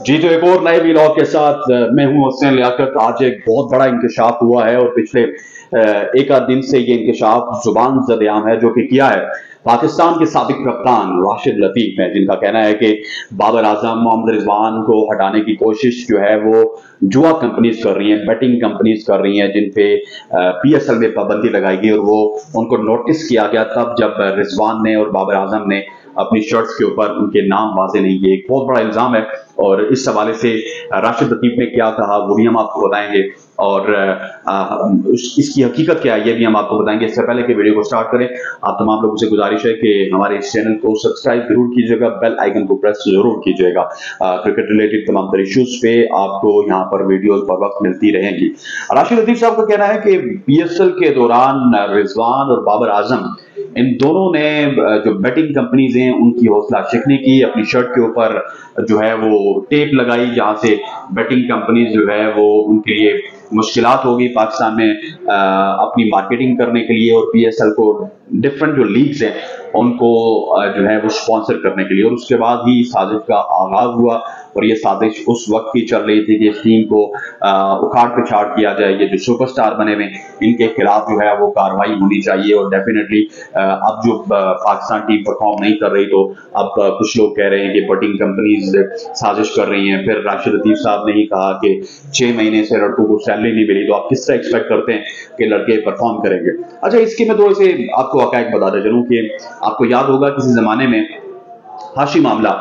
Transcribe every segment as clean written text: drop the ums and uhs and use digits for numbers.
जी, तो एक और नए व्लॉग के साथ मैं हूं हुसैन लियाकत। आज एक बहुत बड़ा इंकशाफ हुआ है और पिछले एक आध दिन से ये इंकशाफ जुबान ज़द-ए-आम है, जो कि किया है पाकिस्तान के साबिक कप्तान राशिद लतीफ ने, जिनका कहना है कि बाबर आजम मोहम्मद रिजवान को हटाने की कोशिश जो है वो जुआ कंपनीज कर रही हैं, बेटिंग कंपनीज कर रही हैं, जिन पे पीएसएल में पाबंदी लगाई गई और वो उनको नोटिस किया गया तब जब रिजवान ने और बाबर आजम ने अपनी शर्ट्स के ऊपर उनके नाम वाजे नहीं किए। एक बहुत बड़ा इल्जाम है और इस हवाले से राशिद लतीफ ने क्या कहा वो भी हम आपको बताएंगे और इसकी हकीकत क्या है ये भी हम आपको बताएंगे। इससे पहले कि वीडियो को स्टार्ट करें, आप तमाम लोगों से गुजारिश है कि हमारे इस चैनल को सब्सक्राइब जरूर कीजिएगा, बेल आइकन को प्रेस जरूर कीजिएगा। क्रिकेट रिलेटेड तमाम तरह इश्यूज पे आपको यहाँ पर वीडियोस पर वक्त मिलती रहेंगी। राशिद लतीफ साहब का कहना है कि पीएसएल के दौरान रिजवान और बाबर आजम इन दोनों ने जो बेटिंग कंपनीज हैं उनकी हौसला शिकनी की, अपनी शर्ट के ऊपर जो है वो टेप लगाई, जहां से बेटिंग कंपनीज जो है वो उनके लिए मुश्किलात होगी पाकिस्तान में अपनी मार्केटिंग करने के लिए और पीएसएल को डिफरेंट जो लीग्स हैं उनको जो है वो स्पॉन्सर करने के लिए। और उसके बाद ही साजिश का आगाज हुआ और ये साजिश उस वक्त की चल रही थी कि इस टीम को उखाड़ पिछाड़ किया जाए। ये जो सुपरस्टार बने हुए इनके खिलाफ जो है वो कार्रवाई होनी चाहिए और डेफिनेटली अब जो पाकिस्तान टीम परफॉर्म नहीं कर रही तो अब कुछ लोग कह रहे हैं कि बेटिंग कंपनीज साजिश कर रही हैं। फिर राशिद लतीफ साहब ने ही कहा कि 6 महीने से लड़कों को सैलरी नहीं मिली, तो आप किस तरह एक्सपेक्ट करते हैं कि लड़के परफॉर्म करेंगे। अच्छा, इसकी मैं थोड़े से आपको हकायक बताता चलूं कि आपको याद होगा किसी जमाने में हाशिम आमला,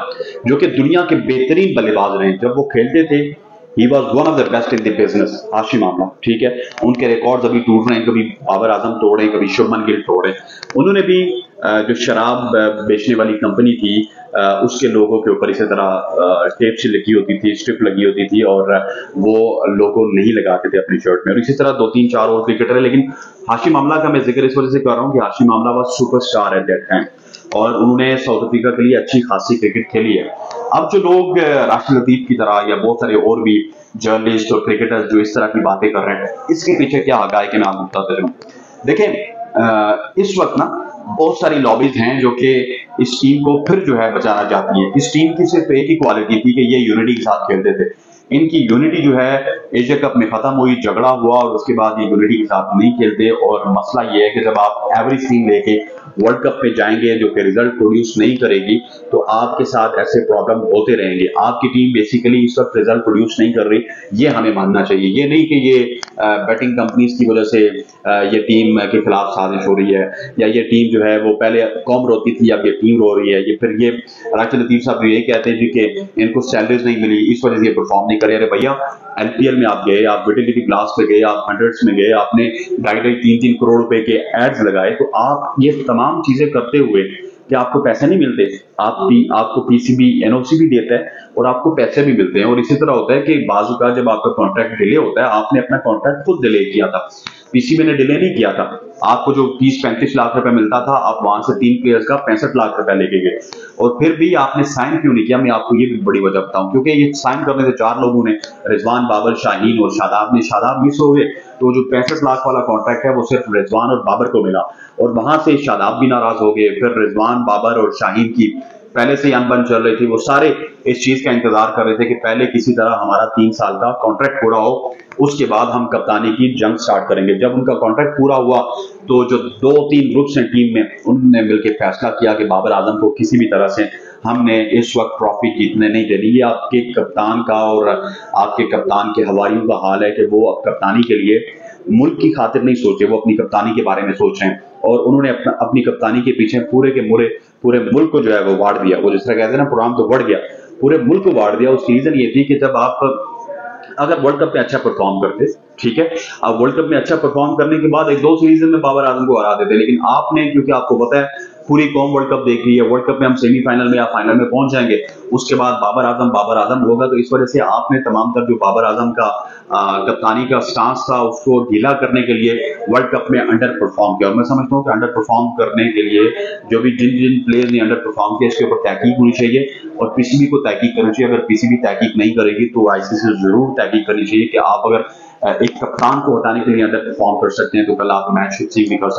जो कि दुनिया के बेहतरीन बल्लेबाज रहे, जब वो खेलते थे he was one of the best in the business. Hashim Amla, ठीक है, उनके रिकॉर्ड्स अभी टूट रहे हैं, कभी बाबर आजम तोड़े, कभी शुभमन गिल तोड़े। उन्होंने भी जो शराब बेचने वाली कंपनी थी उसके लोगों के ऊपर इसी तरह टेप से लगी होती थी, स्ट्रिप लगी होती थी और वो लोगो नहीं लगाते थे अपनी शर्ट में। और इसी तरह 2-3-4 और क्रिकेटर है, लेकिन हाशिम आमला का मैं जिक्र इस वजह से कर रहा हूँ कि Hashim Amla was superstar at that time और उन्होंने साउथ अफ्रीका के लिए अच्छी खासी क्रिकेट खेली है। अब जो लोग राशिद लतीफ की तरह या बहुत सारे और भी जर्नलिस्ट और क्रिकेटर्स जो इस तरह की बातें कर रहे हैं, इसके पीछे क्या हकायक है मैं आपको बताता चलूं। देखें, इस वक्त ना बहुत सारी लॉबीज हैं जो कि इस टीम को फिर जो है बचाना चाहती है। इस टीम की सिर्फ एक ही क्वालिटी थी कि ये यूनिटी के साथ खेलते थे। इनकी यूनिटी जो है एशिया कप में खत्म हुई, झगड़ा हुआ और उसके बाद ये यूनिटी के साथ नहीं खेलते। और मसला ये है कि जब आप एवरेज टीम लेके वर्ल्ड कप में जाएंगे जो कि रिजल्ट प्रोड्यूस नहीं करेगी तो आपके साथ ऐसे प्रॉब्लम होते रहेंगे। आपकी टीम बेसिकली इस वक्त रिजल्ट प्रोड्यूस नहीं कर रही, ये हमें मानना चाहिए। ये नहीं कि ये बैटिंग कंपनीज की वजह से ये टीम के खिलाफ साजिश हो रही है या ये टीम जो है वो पहले कौम रोती थी अब ये टीम रो रही है। ये फिर ये राशिद लतीफ साहब ये कहते हैं जी कि इनको सैलरीज नहीं मिली इस वजह से ये परफॉर्म नहीं करे। अरे भैया, एलपीएल में आप गए, आप विटिलिटी ब्लास्ट पे गए, आप हंड्रेड्स में गए, आपने 2.5-3 करोड़ रुपए के एड्स लगाए, तो आप ये तमाम चीजें करते हुए कि आपको पैसे नहीं मिलते। आपको पीसीबी एनओसी भी देता है और आपको पैसे भी मिलते हैं। और इसी तरह होता है कि बाजू का जब आपका कॉन्ट्रैक्ट डिले होता है, आपने अपना कॉन्ट्रैक्ट खुद डिले किया था, पीसीबी ने डिले नहीं किया था। आपको जो 30-35 लाख रुपए मिलता था, आप वहां से 3 प्लेयर्स का 65 लाख रुपए लेके गए और फिर भी आपने साइन क्यों नहीं किया। मैं आपको ये भी बड़ी वजह बताऊं, क्योंकि ये साइन करने से 4 लोगों ने, रिजवान, बाबर, शाहीन और शादाब ने, शादाब मिस हो गए तो जो 65 लाख वाला कॉन्ट्रैक्ट है वो सिर्फ रिजवान और बाबर को मिला और वहां से शादाब भी नाराज हो गए। फिर रिजवान, बाबर और शाहीन की पहले से ही अनबन चल रही थी, वो सारे इस चीज का इंतजार कर रहे थे कि पहले किसी तरह हमारा 3 साल का कॉन्ट्रैक्ट पूरा हो, उसके बाद हम कप्तानी की जंग स्टार्ट करेंगे। जब उनका कॉन्ट्रैक्ट पूरा हुआ तो जो 2-3 ग्रुप्स हैं टीम में, उन्होंने मिलकर फैसला किया कि बाबर आजम को किसी भी तरह से हमने इस वक्त ट्रॉफी जीतने नहीं देनी। ये आपके कप्तान का और आपके कप्तान के हवारियों का हाल है कि वो अब कप्तानी के लिए मुल्क की खातिर नहीं सोचे, वो अपनी कप्तानी के बारे में सोच रहे हैं और उन्होंने अपनी कप्तानी के पीछे पूरे मुल्क को जो है वो वाड़ दिया। वो जिस तरह कहते हैं ना, प्रोग्राम तो बढ़ गया, पूरे मुल्क को वाड़ दिया। उसकी रीजन ये थी कि जब आप अगर वर्ल्ड कप में अच्छा परफॉर्म करते, ठीक है, अब वर्ल्ड कप में अच्छा परफॉर्म करने के बाद 1-2 सीरीज में बाबर आजम को हरा देते, लेकिन आपने, क्योंकि आपको पता है पूरी कौम वर्ल्ड कप देख रही है, वर्ल्ड कप में हम सेमीफाइनल में या फाइनल में पहुंच जाएंगे, उसके बाद बाबर आजम होगा, तो इस वजह से आपने तमाम तर जो बाबर आजम का कप्तानी का स्टांस था उसको ढीला करने के लिए वर्ल्ड कप में अंडर परफॉर्म किया। और मैं समझता हूँ कि अंडर परफॉर्म करने के लिए जो भी जिन प्लेयर्स ने अंडर परफॉर्म किया इसके ऊपर तहकीक होनी चाहिए और पीसीबी को तहकीक करनी चाहिए। अगर पीसीबी तहकीक नहीं करेगी तो आईसीसी जरूर तहकीक करनी चाहिए कि आप अगर एक कप्तान को हटाने के लिए अंडर परफॉर्म कर सकते हैं तो कल आप मैच फिक्सिंग भी कर सकते हैं।